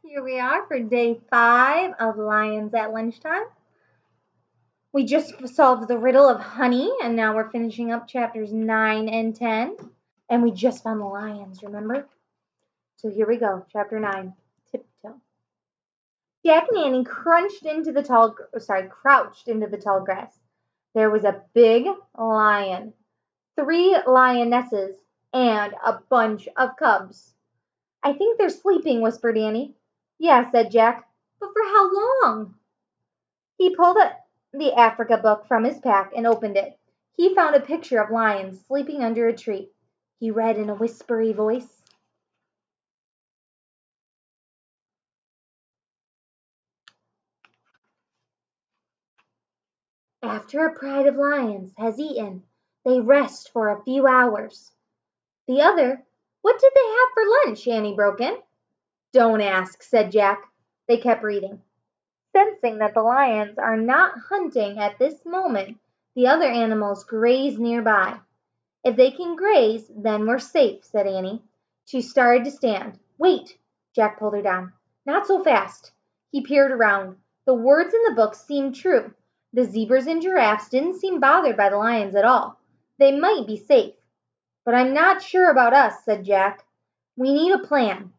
Here we are for day 5 of Lions at Lunchtime. We just solved the riddle of honey, and now we're finishing up chapters 9 and 10. And we just found the lions, remember? So here we go, chapter 9, Tiptoe. Jack and Annie crouched into the tall grass. There was a big lion, 3 lionesses, and a bunch of cubs. I think they're sleeping, whispered Annie. Yeah, said Jack, but for how long? He pulled the Africa book from his pack and opened it. He found a picture of lions sleeping under a tree. He read in a whispery voice. After a pride of lions has eaten, they rest for a few hours. The other, what did they have for lunch? Annie broke in. Don't ask, said Jack. They kept reading. Sensing that the lions are not hunting at this moment, the other animals graze nearby. If they can graze, then we're safe, said Annie. She started to stand. Wait, Jack pulled her down. Not so fast. He peered around. The words in the book seemed true. The zebras and giraffes didn't seem bothered by the lions at all. They might be safe. But I'm not sure about us, said Jack. We need a plan.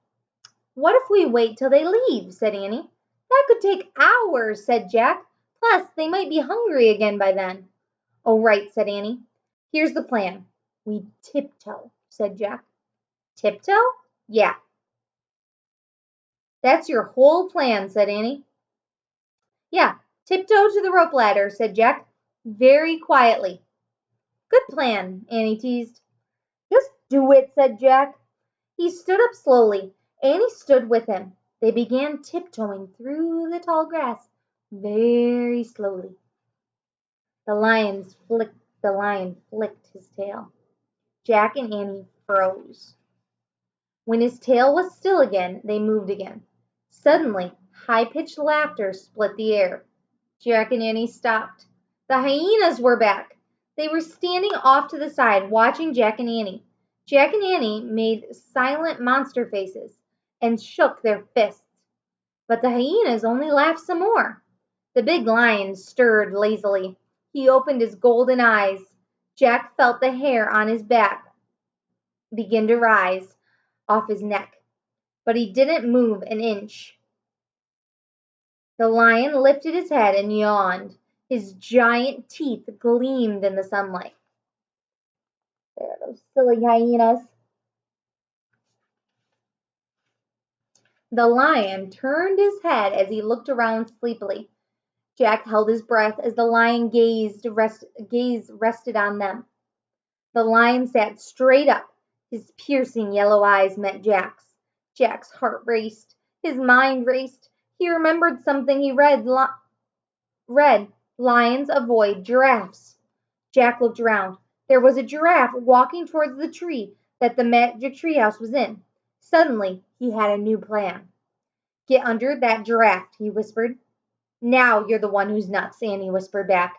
What if we wait till they leave, said Annie. That could take hours, said Jack. Plus, they might be hungry again by then. Oh, right, said Annie. Here's the plan. We tiptoe, said Jack. Tiptoe? Yeah. That's your whole plan, said Annie. Yeah, tiptoe to the rope ladder, said Jack, very quietly. Good plan, Annie teased. Just do it, said Jack. He stood up slowly. Annie stood with him. They began tiptoeing through the tall grass, very slowly. The lion flicked his tail. Jack and Annie froze. When his tail was still again, they moved again. Suddenly, high-pitched laughter split the air. Jack and Annie stopped. The hyenas were back. They were standing off to the side, watching Jack and Annie. Jack and Annie made silent monster faces and shook their fists. But the hyenas only laughed some more. The big lion stirred lazily. He opened his golden eyes. Jack felt the hair on his back begin to rise off his neck, but he didn't move an inch. The lion lifted his head and yawned. His giant teeth gleamed in the sunlight. There, those silly hyenas. The lion turned his head as he looked around sleepily. Jack held his breath as the lion gaze rested on them. The lion sat straight up. His piercing yellow eyes met Jack's. Jack's heart raced. His mind raced. He remembered something he read. Lions avoid giraffes. Jack looked around. There was a giraffe walking towards the tree that the magic treehouse was in. Suddenly, he had a new plan. Get under that giraffe, he whispered. Now you're the one who's nuts, Annie whispered back.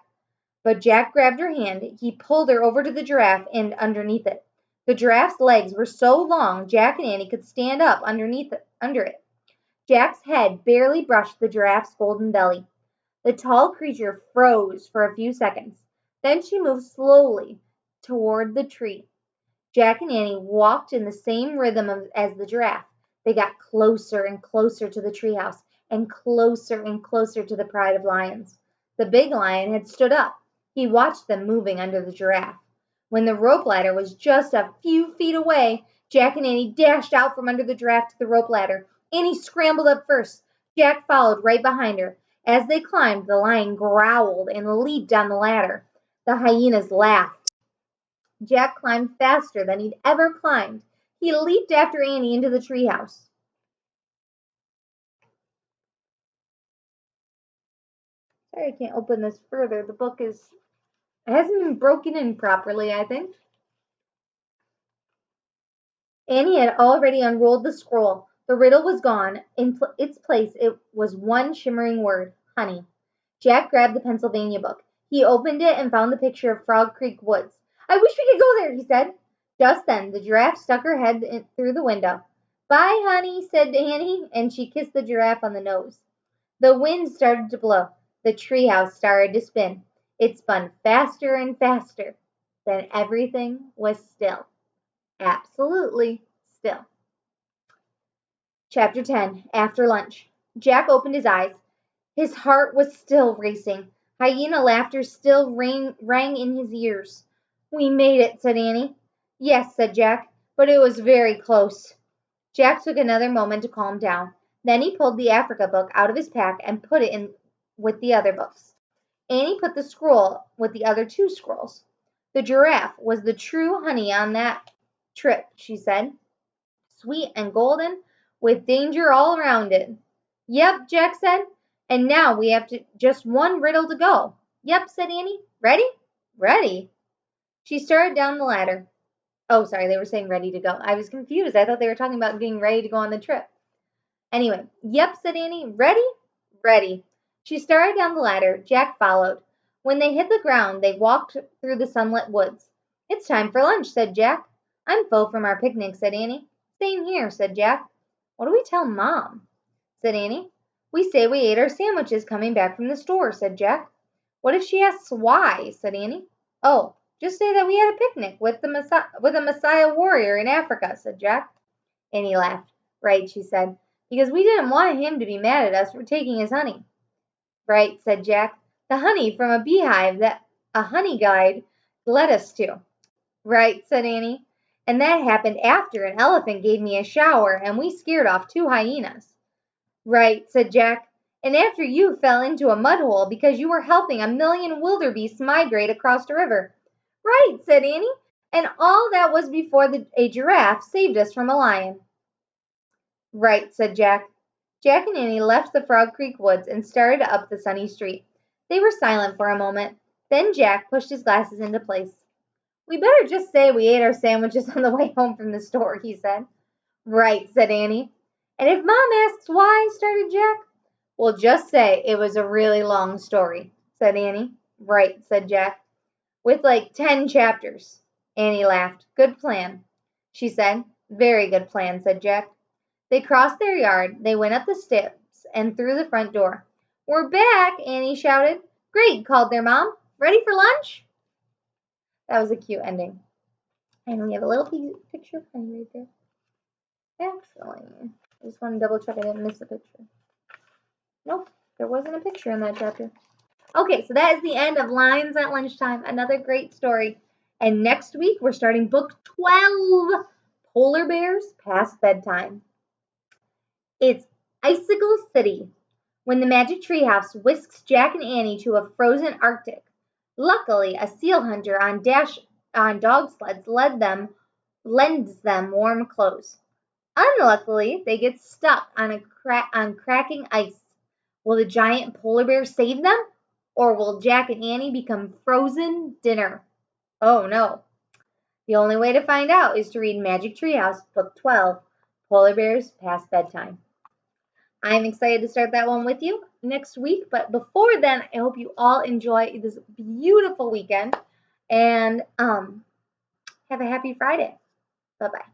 But Jack grabbed her hand. He pulled her over to the giraffe and underneath it. The giraffe's legs were so long Jack and Annie could stand up under it. Jack's head barely brushed the giraffe's golden belly. The tall creature froze for a few seconds. Then she moved slowly toward the tree. Jack and Annie walked in the same rhythm as the giraffe. They got closer and closer to the treehouse and closer to the pride of lions. The big lion had stood up. He watched them moving under the giraffe. When the rope ladder was just a few feet away, Jack and Annie dashed out from under the giraffe to the rope ladder. Annie scrambled up first. Jack followed right behind her. As they climbed, the lion growled and leaped on the ladder. The hyenas laughed. Jack climbed faster than he'd ever climbed. He leaped after Annie into the treehouse. Sorry, I can't open this further. The book hasn't been broken in properly, I think. Annie had already unrolled the scroll. The riddle was gone. In its place, it was one shimmering word, honey. Jack grabbed the Pennsylvania book. He opened it and found the picture of Frog Creek Woods. I wish we could go there, he said. Just then, the giraffe stuck her head through the window. Bye, honey, said Annie, and she kissed the giraffe on the nose. The wind started to blow. The treehouse started to spin. It spun faster and faster. Then everything was still. Absolutely still. Chapter 10 After Lunch. Jack opened his eyes. His heart was still racing. Hyena laughter still rang in his ears. We made it, said Annie. Yes, said Jack, but it was very close. Jack took another moment to calm down. Then he pulled the Africa book out of his pack and put it in with the other books. Annie put the scroll with the other two scrolls. The giraffe was the true honey on that trip, she said. Sweet and golden, with danger all around it. Yep, Jack said. And now we have just one riddle to go. Yep, said Annie. Ready? Ready. She started down the ladder. Oh, sorry, they were saying ready to go. I was confused. I thought they were talking about getting ready to go on the trip. Anyway, yep, said Annie. Ready? Ready. She started down the ladder. Jack followed. When they hit the ground, they walked through the sunlit woods. It's time for lunch, said Jack. I'm full from our picnic, said Annie. Same here, said Jack. What do we tell Mom? Said Annie. We say we ate our sandwiches coming back from the store, said Jack. What if she asks why? Said Annie. Oh, just say that we had a picnic with a Messiah warrior in Africa, said Jack. Annie laughed. Right, she said, because we didn't want him to be mad at us for taking his honey. Right, said Jack. The honey from a beehive that a honey guide led us to. Right, said Annie. And that happened after an elephant gave me a shower and we scared off two hyenas. Right, said Jack. And after you fell into a mud hole because you were helping a million wildebeests migrate across the river. Right, said Annie. And all that was before a giraffe saved us from a lion. Right, said Jack. Jack and Annie left the Frog Creek woods and started up the sunny street. They were silent for a moment. Then Jack pushed his glasses into place. We better just say we ate our sandwiches on the way home from the store, he said. Right, said Annie. And if Mom asks why, started Jack. Well, just say it was a really long story, said Annie. Right, said Jack. With like 10 chapters. Annie laughed. Good plan, she said. Very good plan, said Jack. They crossed their yard. They went up the steps and through the front door. We're back, Annie shouted. Great, called their mom. Ready for lunch? That was a cute ending. And we have a little picture of Penny right there. Actually, I just want to double check I didn't miss a picture. Nope, there wasn't a picture in that chapter. Okay, so that is the end of Lines at Lunchtime. Another great story. And next week, we're starting book 12, Polar Bears Past Bedtime. It's Icicle City, when the magic treehouse whisks Jack and Annie to a frozen Arctic. Luckily, a seal hunter on dog sleds lends them warm clothes. Unluckily, they get stuck on cracking ice. Will the giant polar bear save them? Or will Jack and Annie become frozen dinner? Oh no. The only way to find out is to read Magic Treehouse, Book 12, Polar Bears Past Bedtime. I'm excited to start that one with you next week, but before then, I hope you all enjoy this beautiful weekend and have a happy Friday. Bye-bye.